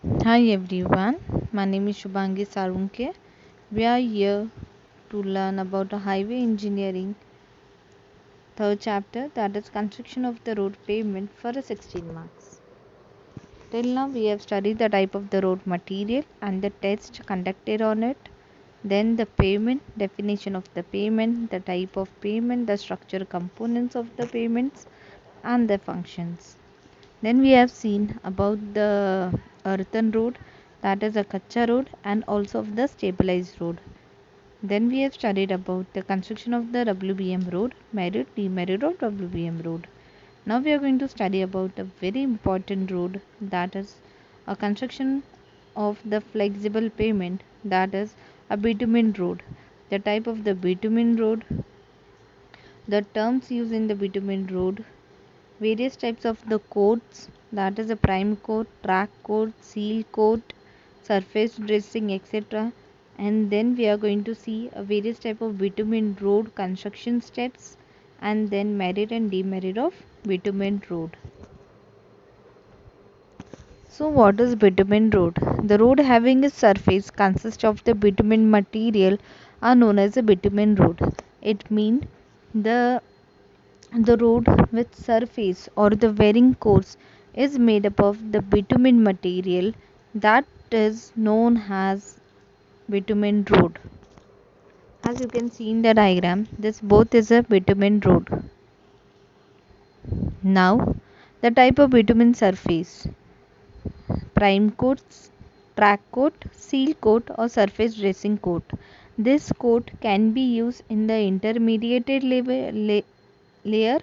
Hi everyone, my name is Shubhangi Sarunke. We are here to learn about a highway engineering third chapter, that is construction of the road pavement, for a 16 marks. Till now we have studied the type of the road material and the test conducted on it, then the pavement, definition of the pavement, the type of pavement, the structural components of the pavements and their functions. Then we have seen about the earthen road, that is a kacha road, and also of the stabilized road. Then we have studied about the construction of the WBM road, merit, demerit of WBM road. Now we are going to study about a very important road, that is a construction of the flexible pavement, that is a bitumen road. The type of the bitumen road, the terms used in the bitumen road, various types of the coats, that is a prime coat, track coat, seal coat, surface dressing, etc. And then we are going to see a various type of bitumen road construction steps, and then merit and demerit of bitumen road. So what is bitumen road? The road having its surface consists of the bitumen material are known as a bitumen road. It means the road with surface or the wearing course is made up of the bitumen material, that is known as bitumen road. As you can see in the diagram, this both is a bitumen road. Now the type of bitumen surface: prime coat, track coat, seal coat or surface dressing coat. This coat can be used in the intermediate layer,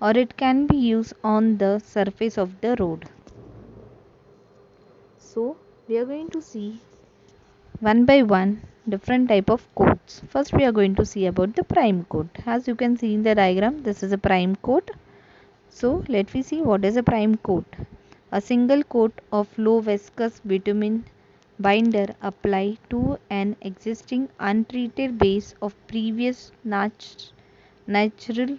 or it can be used on the surface of the road. So we are going to see one by one different type of coats. First we are going to see about the prime coat. As you can see in the diagram, this is a prime coat. So let me see what is a prime coat. A single coat of low viscous bitumen binder applied to an existing untreated base of previous natural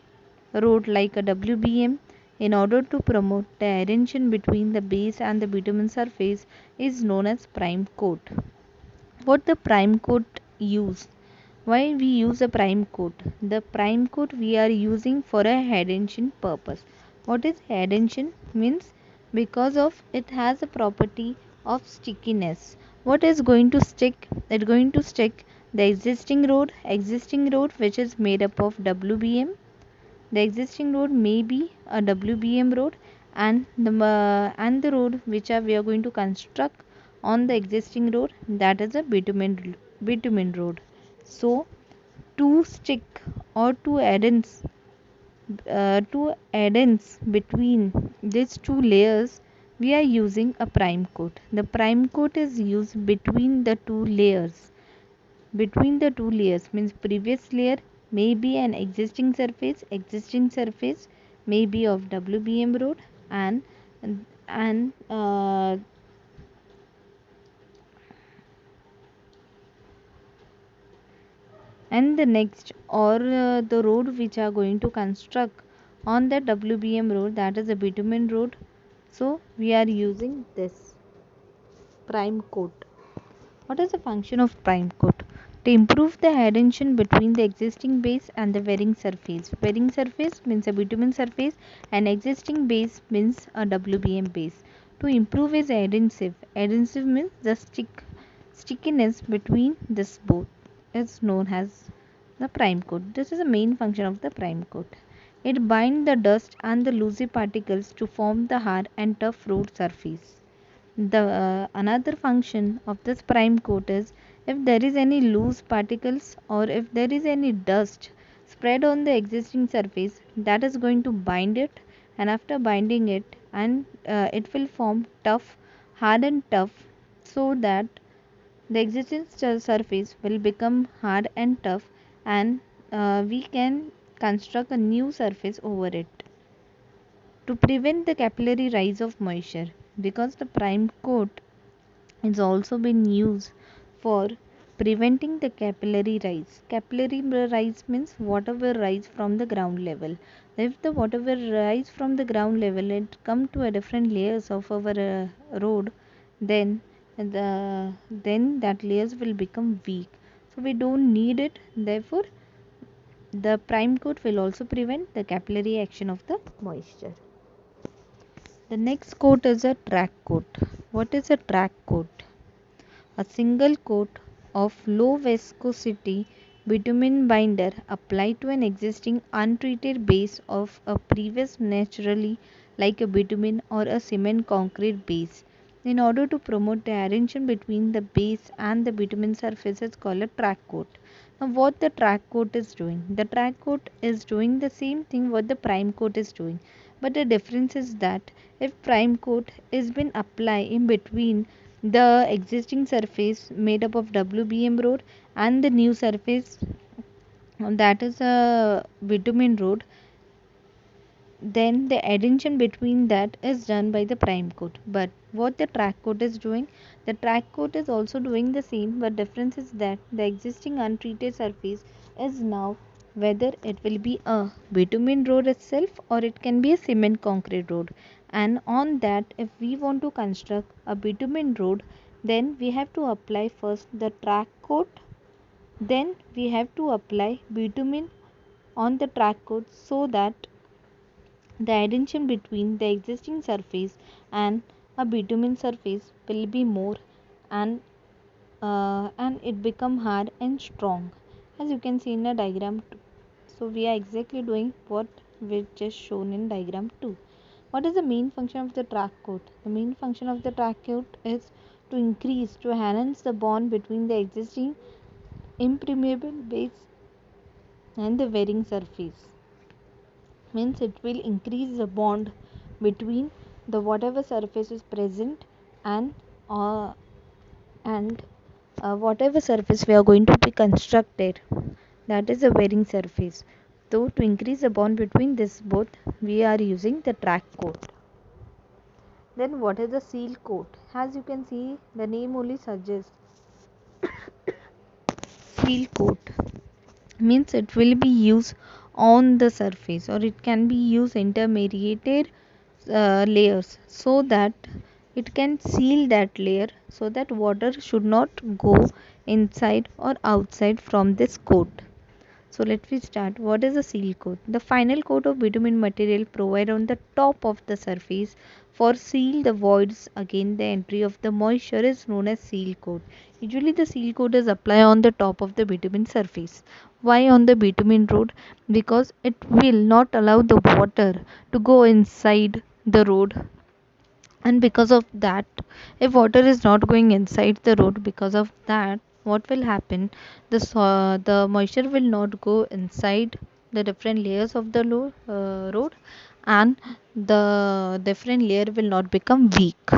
road like a WBM, in order to promote the adhesion between the base and the bitumen surface, is known as prime coat. What the prime coat use? Why we use a prime coat? The prime coat we are using for a adhesion purpose. What is adhesion? Means because of it has a property of stickiness. What is going to stick? It going to stick the existing road which is made up of WBM. The existing road may be a WBM road, and the road which we are going to construct on the existing road, that is a bitumen road. So to stick or to add-ins between these two layers, we are using a prime coat. The prime coat is used between the two layers. Between the two layers means previous layer may be an existing surface may be of WBM road, and and the next, or the road which are going to construct on the WBM road, that is a bitumen road. So we are using this prime coat. What is the function of prime coat? To improve the adhesion between the existing base and the wearing surface. Wearing surface means a bitumen surface, and existing base means a WBM base. To improve its adhesive. Adhesive means the stickiness between this both is known as the prime coat. This is the main function of the prime coat. It binds the dust and the loosey particles to form the hard and tough road surface. The another function of this prime coat is, if there is any loose particles or if there is any dust spread on the existing surface, that is going to bind it, and after binding it, and it will form hard and tough, so that the existing surface will become hard and tough, and we can construct a new surface over it. To prevent the capillary rise of moisture, because the prime coat is also been used for preventing the capillary rise. Capillary rise means whatever rise from the ground level. If the whatever rise from the ground level, it come to a different layers of our road, then then that layers will become weak, so we don't need it. Therefore the prime coat will also prevent the capillary action of the moisture. The next coat is a track coat. What is a track coat? A single coat of low viscosity bitumen binder applied to an existing untreated base of a previous naturally like a bitumen or a cement concrete base in order to promote the adhesion between the base and the bitumen surface is called a track coat. Now what the track coat is doing? The track coat is doing the same thing what the prime coat is doing, but the difference is that if prime coat is been applied in between the existing surface made up of WBM road and the new surface that is a bitumen road, then the adhesion between that is done by the prime coat. But what the track coat is doing, the track coat is also doing the same, but difference is that the existing untreated surface is now whether it will be a bitumen road itself or it can be a cement concrete road, and on that if we want to construct a bitumen road, then we have to apply first the track coat, then we have to apply bitumen on the track coat so that the adhesion between the existing surface and a bitumen surface will be more, and it become hard and strong, as you can see in the diagram 2. So we are exactly doing what we just shown in diagram 2. What is the main function of the track coat? The main function of the track coat is to enhance the bond between the existing impermeable base and the wearing surface. Means it will increase the bond between the whatever surface is present and uh, and whatever surface we are going to be constructed, that is the wearing surface. So to increase the bond between this both, we are using the track coat. Then what is the seal coat? As you can see, the name only suggests seal coat means it will be used on the surface or it can be used intermediated layers so that it can seal that layer so that water should not go inside or outside from this coat. So let me start. What is a seal coat? The final coat of bitumen material provided on the top of the surface for seal the voids against the entry of the moisture is known as seal coat. Usually the seal coat is applied on the top of the bitumen surface. Why on the bitumen road? Because it will not allow the water to go inside the road, and because of that, if water is not going inside the road, because of that what will happen, the moisture will not go inside the different layers of the road, and the different layer will not become weak.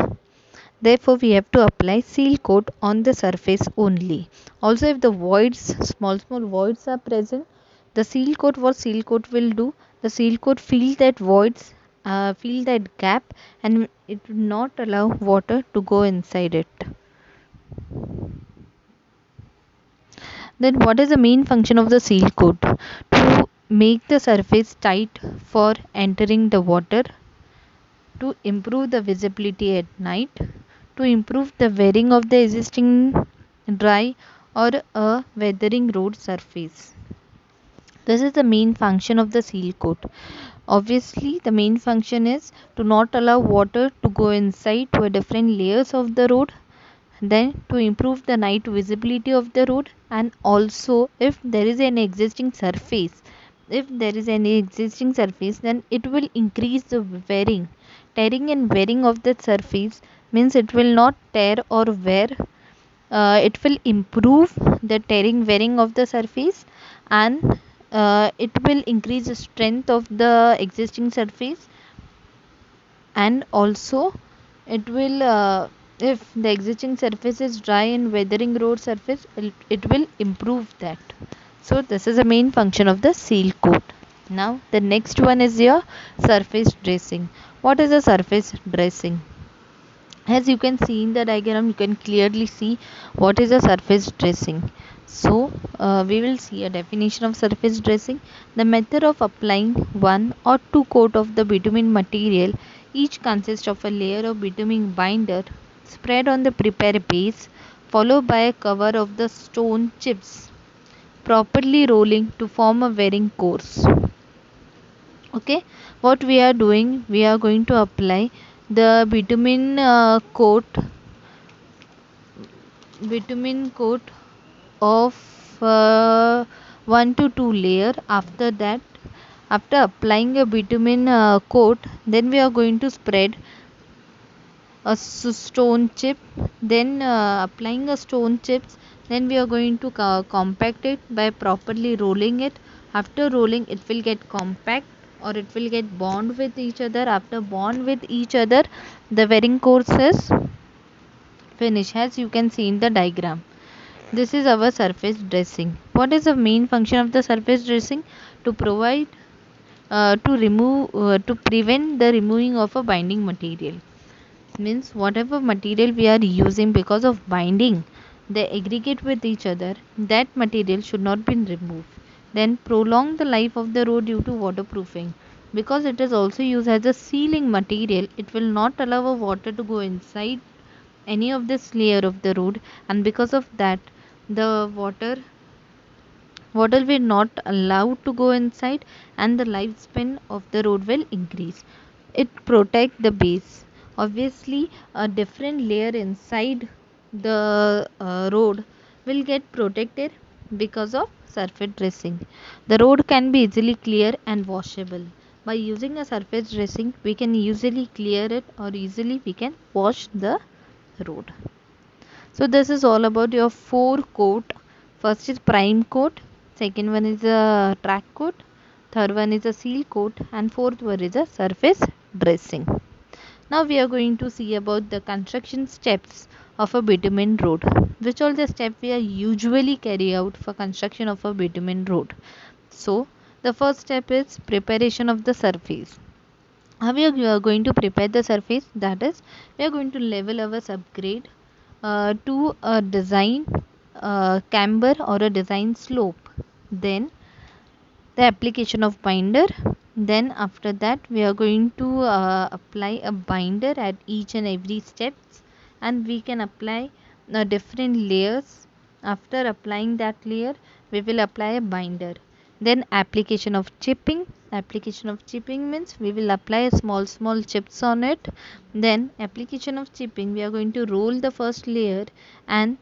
Therefore we have to apply seal coat on the surface only. Also if the voids, small voids are present, the seal coat, what seal coat will do, the seal coat fill that voids, fill that gap, and it will not allow water to go inside it. Then what is the main function of the seal coat? To make the surface tight for entering the water, to improve the visibility at night, to improve the wearing of the existing dry or a weathering road surface. This is the main function of the seal coat. Obviously, the main function is to not allow water to go inside to a different layers of the road, then to improve the night visibility of the road, and also if there is an existing surface, then it will increase the wearing, tearing and wearing of the surface, means it will not tear or wear, it will improve the tearing wearing of the surface, and it will increase the strength of the existing surface, and also it will if the existing surface is dry and weathering road surface, it will improve that. So this is the main function of the seal coat. Now the next one is your surface dressing. What is a surface dressing? As you can see in the diagram, you can clearly see what is a surface dressing. So we will see a definition of surface dressing. The method of applying one or two coat of the bitumen material, each consists of a layer of bitumen binder spread on the prepared base, followed by a cover of the stone chips, properly rolling to form a wearing course. Okay, what we are doing, we are going to apply the bitumen coat of 1 to 2 layer. After that, after applying a bitumen coat, then we are going to spread a stone chip, then applying a stone chips, then we are going to compact it by properly rolling it. After rolling, it will get compact, or it will get bond with each other. After bond with each other, the wearing course is finished, as you can see in the diagram. This is our surface dressing. What is the main function of the surface dressing? To provide to prevent the removing of a binding material. Means whatever material we are using, because of binding, they aggregate with each other, that material should not be removed. Then prolong the life of the road due to waterproofing. Because it is also used as a sealing material, it will not allow a water to go inside any of this layer of the road, and because of that, the water will not allowed to go inside, and the lifespan of the road will increase. It protect the base. Obviously, a different layer inside the road will get protected because of surface dressing. The road can be easily clear and washable. By using a surface dressing, we can easily clear it, or easily we can wash the road. So this is all about your 4 coat. First is prime coat, second one is a track coat, third one is a seal coat, and fourth one is a surface dressing. Now we are going to see about the construction steps of a bitumen road. Which all the steps we are usually carry out for construction of a bitumen road. So the first step is preparation of the surface. How we are going to prepare the surface? That is, we are going to level our subgrade to a design camber or a design slope. Then the application of binder. Then after that, we are going to apply a binder at each and every steps, and we can apply different layers. After applying that layer, we will apply a binder. Then application of chipping. Application of chipping means we will apply a small chips on it. Then application of chipping, we are going to roll the first layer and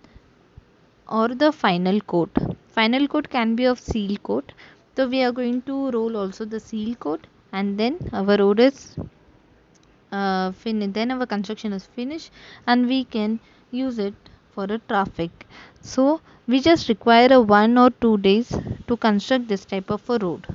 or the final coat. Final coat can be of seal coat. So we are going to roll also the seal coat, and then our road is then our construction is finished, and we can use it for a traffic. So we just require a 1 or 2 days to construct this type of a road.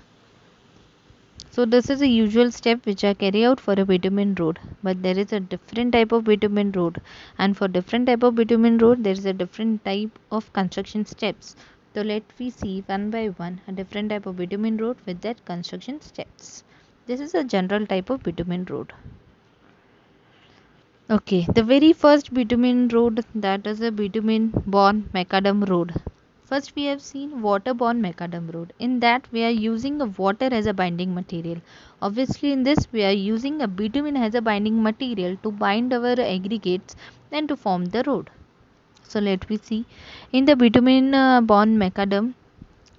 So this is a usual step which I carry out for a bitumen road, but there is a different type of bitumen road, and for different type of bitumen road there is a different type of construction steps. So let we see one by one a different type of bitumen road with that construction steps. This is a general type of bitumen road. Okay, the very first bitumen road, that is a bitumen-borne macadam road. First we have seen water-borne macadam road. In that we are using a water as a binding material. Obviously in this we are using a bitumen as a binding material to bind our aggregates and to form the road. So let me see. In the bitumen-borne macadam,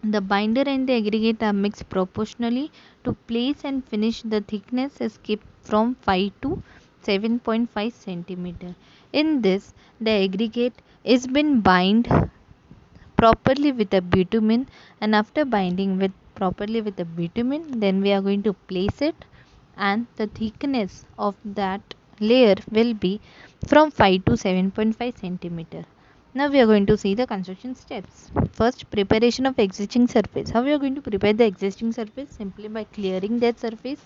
the binder and the aggregate are mixed proportionally to place and finish. The thickness is kept from 5 to 7.5 centimeter. In this, the aggregate is been bind properly with the bitumen, and after binding with properly with the bitumen, then we are going to place it, and the thickness of that layer will be from 5 to 7.5 centimeter. Now we are going to see the construction steps. First, preparation of existing surface. How we are going to prepare the existing surface? Simply by clearing that surface,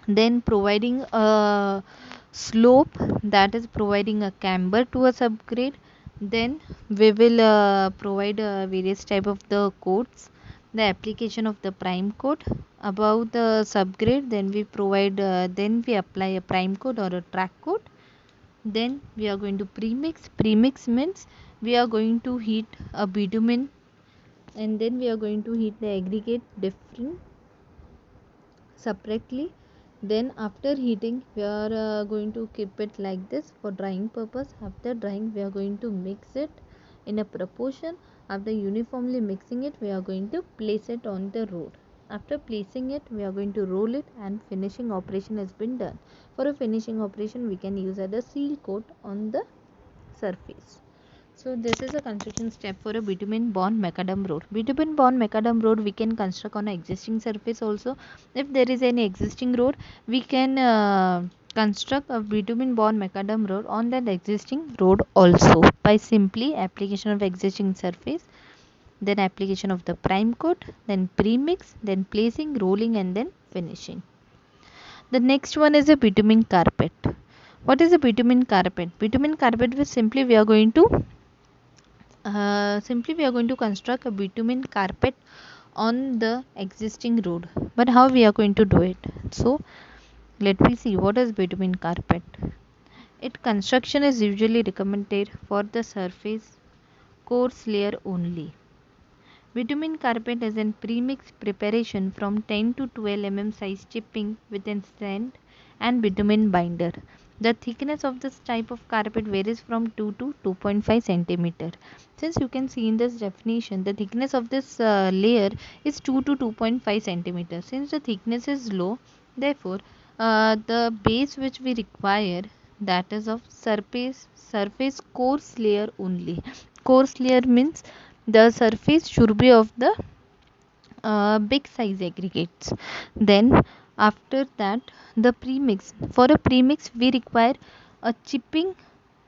then providing a slope, that is providing a camber to a subgrade. Then we will provide various type of the coats. The application of the prime coat above the subgrade, then we provide then we apply a prime coat or a track coat. Then we are going to premix means we are going to heat a bitumen, and then we are going to heat the aggregate different separately. Then after heating we are going to keep it like this for drying purpose. After drying we are going to mix it in a proportion. After uniformly mixing it we are going to place it on the road. After placing it we are going to roll it and finishing operation has been done. For a finishing operation we can use a seal coat on the surface. So this is a construction step for a bitumen borne macadam road. Bitumen borne macadam road we can construct on an existing surface also. If there is any existing road, we can construct a bitumen borne macadam road on that existing road also by simply application of existing surface, then application of the prime coat, then premix, then placing, rolling and then finishing. The next one is a bitumen carpet. What is a bitumen carpet? Bitumen carpet is simply we are going to construct a bitumen carpet on the existing road. But how we are going to do it? So let me see what is bitumen carpet. Its construction is usually recommended for the surface coarse layer only. Bitumen carpet is in premix preparation from 10 to 12 mm size chipping with sand and bitumen binder. The thickness of this type of carpet varies from 2 to 2.5 centimeter. Since you can see in this definition, the thickness of this layer is 2 to 2.5 centimeter. Since the thickness is low, therefore the base which we require, that is of surface coarse layer only. Coarse layer means the surface should be of the big size aggregates. Then after that, the premix. For a premix we require a chipping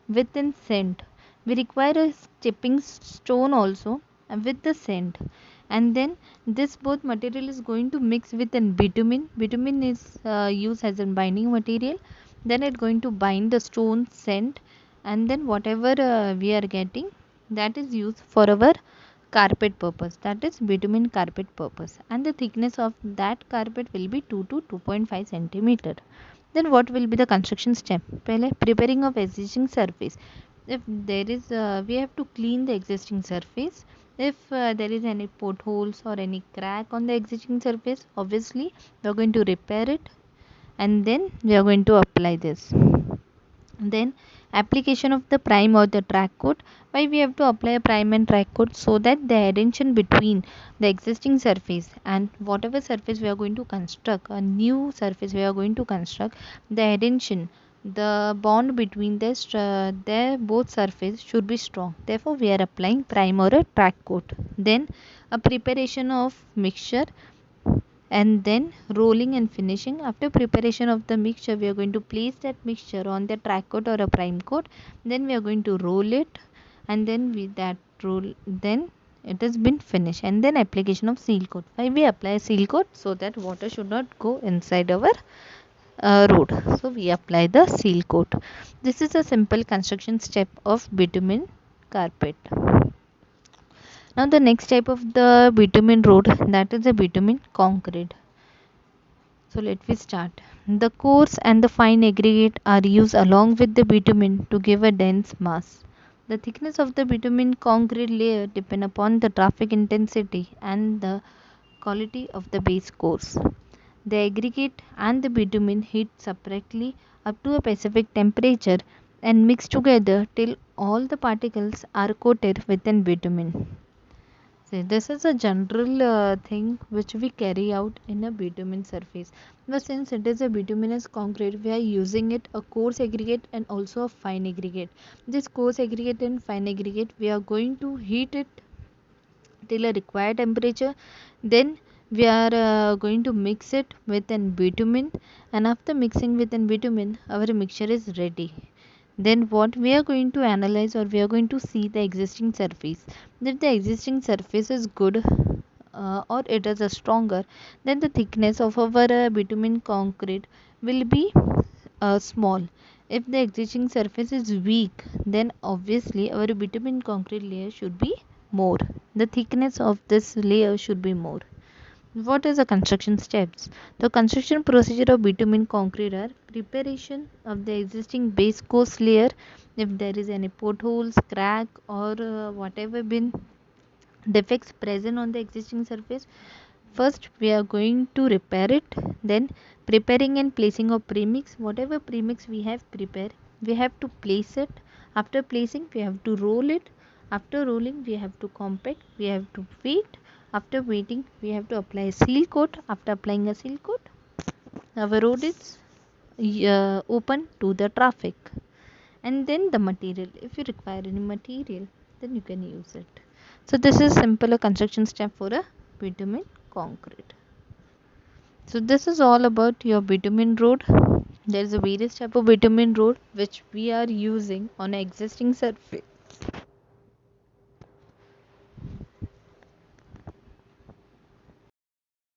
with an sand. We require a chipping stone also with the sand. And then this both material is going to mix with an bitumen. Bitumen is used as a binding material. Then it going to bind the stone sand, and then whatever we are getting, that is used for our carpet purpose, that is bitumen carpet purpose, and the thickness of that carpet will be 2 to 2.5 centimeter. Then what will be the construction step? Pehle preparing of existing surface. If there is we have to clean the existing surface. If there is any potholes or any crack on the existing surface, obviously we are going to repair it and then we are going to apply this. Then application of the prime or the track coat. Why we have to apply a prime and track coat? So that the adhesion between the existing surface and whatever surface we are going to construct, a new surface we are going to construct, the adhesion, the bond between their both surface should be strong. Therefore we are applying prime or a track coat. Then a preparation of mixture, and then rolling and finishing. After preparation of the mixture, we are going to place that mixture on the track coat or a prime coat. Then we are going to roll it, and then with that roll, then it has been finished. And then application of seal coat. Why we apply seal coat? So that water should not go inside our road. So we apply the seal coat. This is a simple construction step of bitumen carpet. Now the next type of the bitumen road, that is the bitumen concrete. So let me start. The coarse and the fine aggregate are used along with the bitumen to give a dense mass. The thickness of the bitumen concrete layer depend upon the traffic intensity and the quality of the base course. The aggregate and the bitumen heat separately up to a specific temperature and mix together till all the particles are coated with an bitumen. See, this is a general thing which we carry out in a bitumen surface. But since it is a bituminous concrete, we are using it a coarse aggregate and also a fine aggregate. This coarse aggregate and fine aggregate, we are going to heat it till a required temperature. Then we are going to mix it with an bitumen, and after mixing with an bitumen, our mixture is ready. Then what we are going to analyze, or we are going to see the existing surface. If the existing surface is good or it is a stronger, then the thickness of our bitumen concrete will be small. If the existing surface is weak, then obviously our bitumen concrete layer should be more. The thickness of this layer should be more. What is the construction steps? The construction procedure of bitumen concrete are preparation of the existing base course layer. If there is any potholes, crack or whatever been defects present on the existing surface, First we are going to repair it, then preparing and placing of premix. Whatever premix we have prepared, we have to place it. After placing, we have to roll it. After rolling, we have to compact, we have to wait. After waiting, we have to apply a seal coat. After applying a seal coat, our road is open to the traffic. And then the material, if you require any material, then you can use it. So this is simple a construction step for a bitumen concrete. So this is all about your bitumen road. There is a various type of bitumen road which we are using on an existing surface.